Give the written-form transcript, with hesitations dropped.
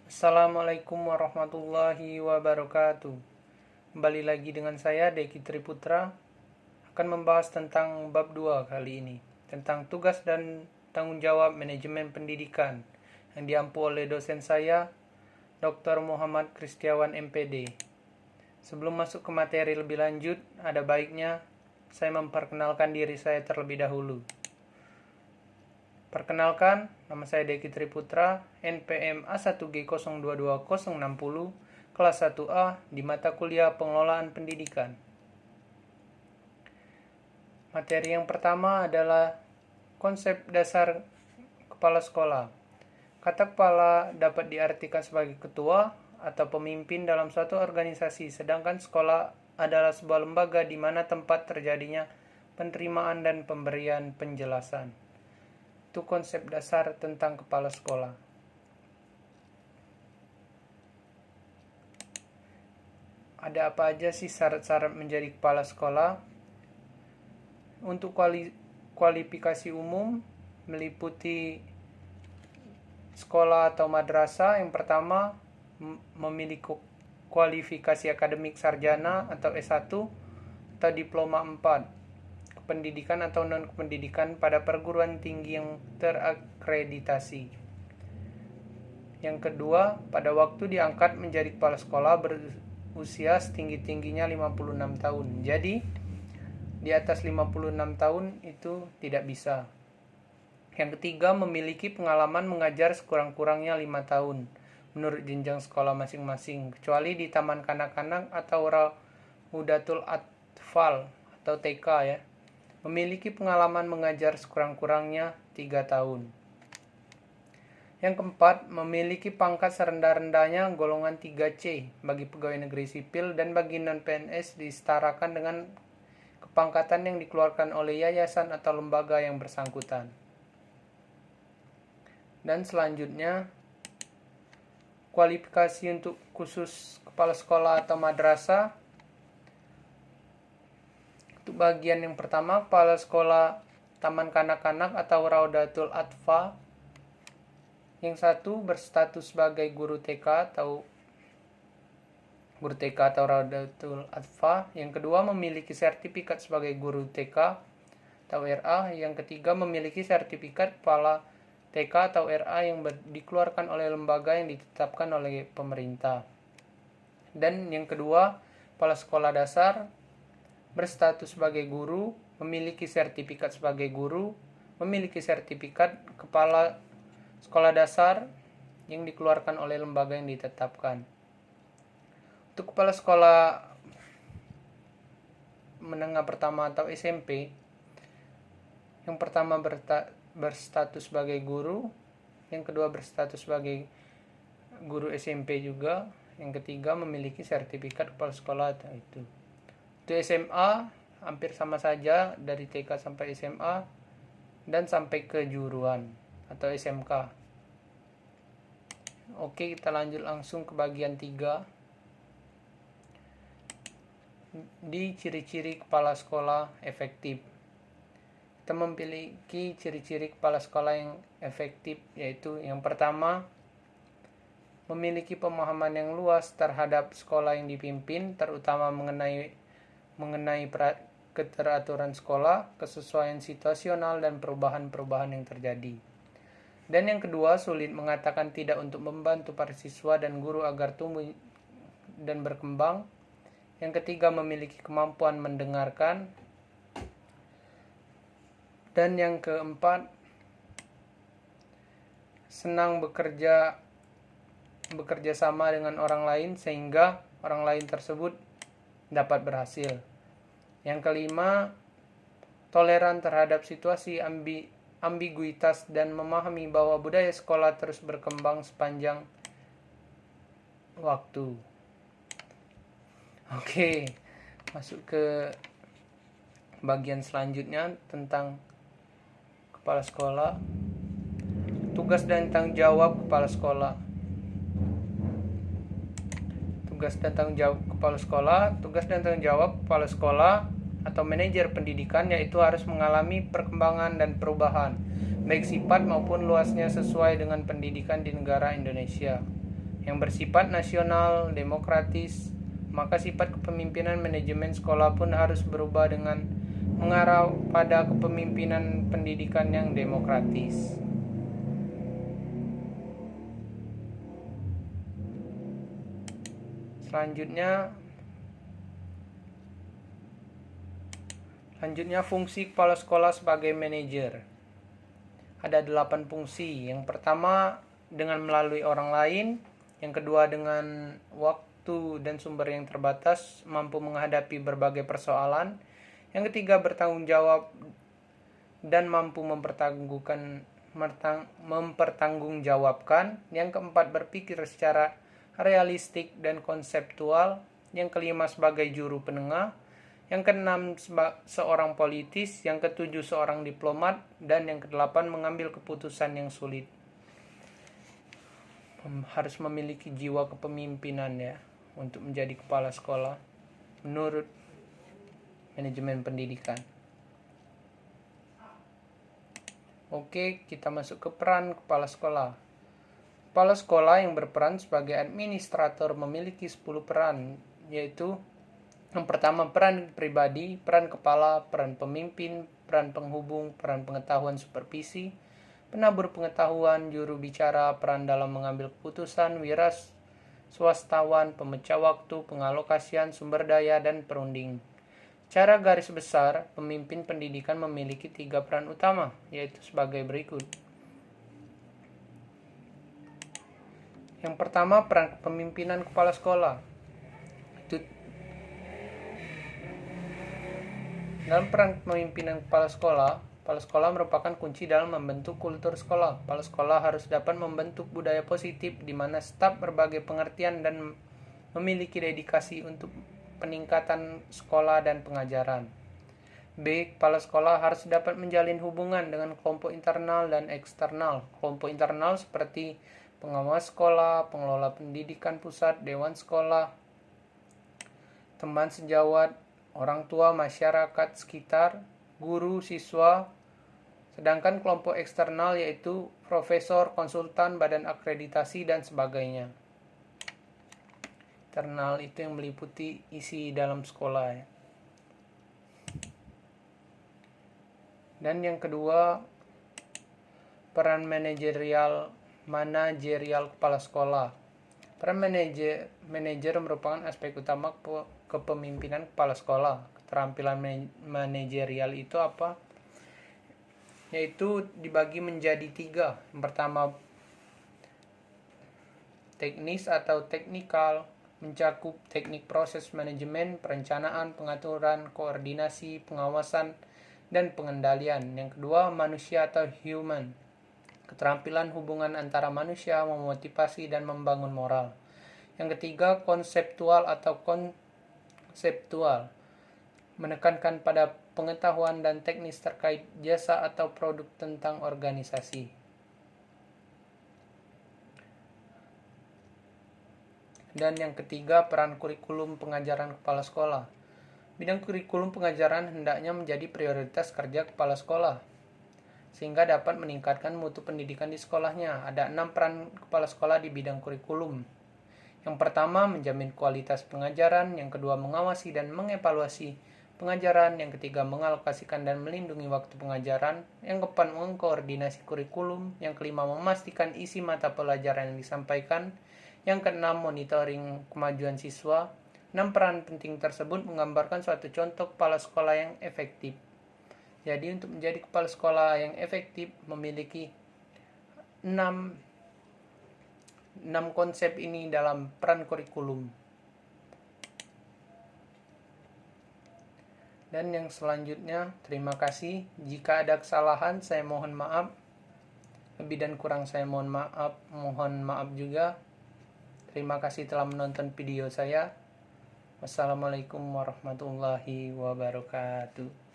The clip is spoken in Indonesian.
Assalamualaikum warahmatullahi wabarakatuh. Kembali lagi dengan saya Deki Triputra akan membahas tentang bab 2 kali ini, tentang tugas dan tanggung jawab manajemen pendidikan yang diampu oleh dosen saya Dr. Muhammad Kristiawan MPD. Sebelum masuk ke materi lebih lanjut, ada baiknya saya memperkenalkan diri saya terlebih dahulu. Perkenalkan, nama saya Deki Triputra, NPM A1G022060, kelas 1A di mata kuliah Pengelolaan Pendidikan. Materi yang pertama adalah konsep dasar kepala sekolah. Kata kepala dapat diartikan sebagai ketua atau pemimpin dalam suatu organisasi, sedangkan sekolah adalah sebuah lembaga di mana tempat terjadinya penerimaan dan pemberian penjelasan. Itu konsep dasar tentang kepala sekolah. Ada apa aja sih syarat-syarat menjadi kepala sekolah? Untuk kualifikasi umum meliputi sekolah atau madrasah. Yang pertama, memiliki kualifikasi akademik sarjana atau S1 atau diploma 4. Pendidikan atau non-pendidikan pada perguruan tinggi yang terakreditasi. Yang kedua, pada waktu diangkat menjadi kepala sekolah berusia setinggi-tingginya 56 tahun. Jadi, di atas 56 tahun itu tidak bisa. Yang ketiga, memiliki pengalaman mengajar sekurang-kurangnya 5 tahun menurut jenjang sekolah masing-masing, kecuali di taman kanak-kanak atau Raudatul Atfal atau TK ya. Memiliki pengalaman mengajar sekurang-kurangnya 3 tahun. Yang keempat, memiliki pangkat serendah-rendahnya golongan 3C bagi pegawai negeri sipil dan bagi non-PNS disetarakan dengan kepangkatan yang dikeluarkan oleh yayasan atau lembaga yang bersangkutan. Dan selanjutnya, kualifikasi untuk khusus kepala sekolah atau madrasah. Untuk bagian yang pertama, kepala sekolah taman kanak-kanak atau Raudatul Atfal. Yang satu berstatus sebagai guru TK atau Raudatul Atfal. Yang kedua memiliki sertifikat sebagai guru TK atau RA. Yang ketiga memiliki sertifikat kepala TK atau RA yang dikeluarkan oleh lembaga yang ditetapkan oleh pemerintah. Dan yang kedua, kepala sekolah dasar berstatus sebagai guru, memiliki sertifikat sebagai guru, memiliki sertifikat kepala sekolah dasar yang dikeluarkan oleh lembaga yang ditetapkan. Untuk kepala sekolah menengah pertama atau SMP, yang pertama berstatus sebagai guru, yang kedua berstatus sebagai guru SMP juga, yang ketiga memiliki sertifikat kepala sekolah atau itu. Untuk SMA hampir sama saja dari TK sampai SMA dan sampai ke juruan atau SMK. Oke, kita lanjut langsung ke bagian 3. Di ciri-ciri kepala sekolah efektif. Kita memiliki ciri-ciri kepala sekolah yang efektif, yaitu yang pertama, memiliki pemahaman yang luas terhadap sekolah yang dipimpin, terutama mengenai keteraturan sekolah, kesesuaian situasional, dan perubahan-perubahan yang terjadi. Dan yang kedua, sulit mengatakan tidak untuk membantu para siswa dan guru agar tumbuh dan berkembang. Yang ketiga, memiliki kemampuan mendengarkan. Dan yang keempat, senang bekerja sama dengan orang lain sehingga orang lain tersebut dapat berhasil. Yang kelima, toleran terhadap situasi ambiguitas dan memahami bahwa budaya sekolah terus berkembang sepanjang waktu. Oke, masuk ke bagian selanjutnya tentang kepala sekolah. Tugas dan tanggung jawab kepala sekolah. Tugas dan tanggung jawab kepala sekolah atau manajer pendidikan yaitu harus mengalami perkembangan dan perubahan baik sifat maupun luasnya sesuai dengan pendidikan di negara Indonesia. yang bersifat nasional, demokratis, maka sifat kepemimpinan manajemen sekolah pun harus berubah dengan mengarah pada kepemimpinan pendidikan yang demokratis. Selanjutnya fungsi kepala sekolah sebagai manajer. Ada 8 fungsi. Yang pertama dengan melalui orang lain, yang kedua dengan waktu dan sumber yang terbatas mampu menghadapi berbagai persoalan, yang ketiga bertanggung jawab dan mampu mempertanggungjawabkan, yang keempat berpikir secara realistik dan konseptual, yang kelima sebagai juru penengah, yang keenam seorang politis, yang ketujuh seorang diplomat, dan yang kedelapan mengambil keputusan yang sulit. Harus memiliki jiwa kepemimpinan ya untuk menjadi kepala sekolah menurut manajemen pendidikan. Oke, kita masuk ke peran kepala sekolah. Kepala sekolah yang berperan sebagai administrator memiliki 10 peran, yaitu yang pertama peran pribadi, peran kepala, peran pemimpin, peran penghubung, peran pengetahuan supervisi, penabur pengetahuan, juru bicara, peran dalam mengambil keputusan, wiraswastawan, pemecah waktu, pengalokasian sumber daya, dan perunding. Secara garis besar, pemimpin pendidikan memiliki 3 peran utama, yaitu sebagai berikut. Yang pertama, peran kepemimpinan kepala sekolah. Dalam peran kepemimpinan kepala sekolah merupakan kunci dalam membentuk kultur sekolah. Kepala sekolah harus dapat membentuk budaya positif di mana staf berbagai pengertian dan memiliki dedikasi untuk peningkatan sekolah dan pengajaran. B. Kepala sekolah harus dapat menjalin hubungan dengan kelompok internal dan eksternal. Kelompok internal seperti pengawas sekolah, pengelola pendidikan pusat, dewan sekolah, teman sejawat, orang tua, masyarakat sekitar, guru, siswa. Sedangkan kelompok eksternal yaitu profesor, konsultan, badan akreditasi, dan sebagainya. Eksternal itu yang meliputi isi dalam sekolah ya. Dan yang kedua, peran manajerial kepala sekolah. Peran manajer merupakan aspek utama kepemimpinan kepala sekolah. Keterampilan manajerial itu apa? Yaitu dibagi menjadi 3. Yang pertama, teknis atau teknikal, mencakup teknik proses manajemen, perencanaan, pengaturan, koordinasi, pengawasan, dan pengendalian. Yang kedua, manusia atau human, keterampilan hubungan antara manusia, memotivasi dan membangun moral. Yang ketiga, konseptual atau menekankan pada pengetahuan dan teknis terkait jasa atau produk tentang organisasi. Dan yang ketiga, peran kurikulum pengajaran kepala sekolah. Bidang kurikulum pengajaran hendaknya menjadi prioritas kerja kepala sekolah, sehingga dapat meningkatkan mutu pendidikan di sekolahnya. Ada 6 peran kepala sekolah di bidang kurikulum. Yang pertama, menjamin kualitas pengajaran. Yang kedua, mengawasi dan mengevaluasi pengajaran. Yang ketiga, mengalokasikan dan melindungi waktu pengajaran. Yang keempat, mengkoordinasi kurikulum. Yang kelima, memastikan isi mata pelajaran yang disampaikan. Yang keenam, monitoring kemajuan siswa. 6 peran penting tersebut menggambarkan suatu contoh kepala sekolah yang efektif. Jadi untuk menjadi kepala sekolah yang efektif memiliki 6 konsep ini dalam peran kurikulum. Dan yang selanjutnya, terima kasih. Jika ada kesalahan, saya mohon maaf. Lebih dan kurang saya mohon maaf juga. Terima kasih telah menonton video saya. Wassalamualaikum warahmatullahi wabarakatuh.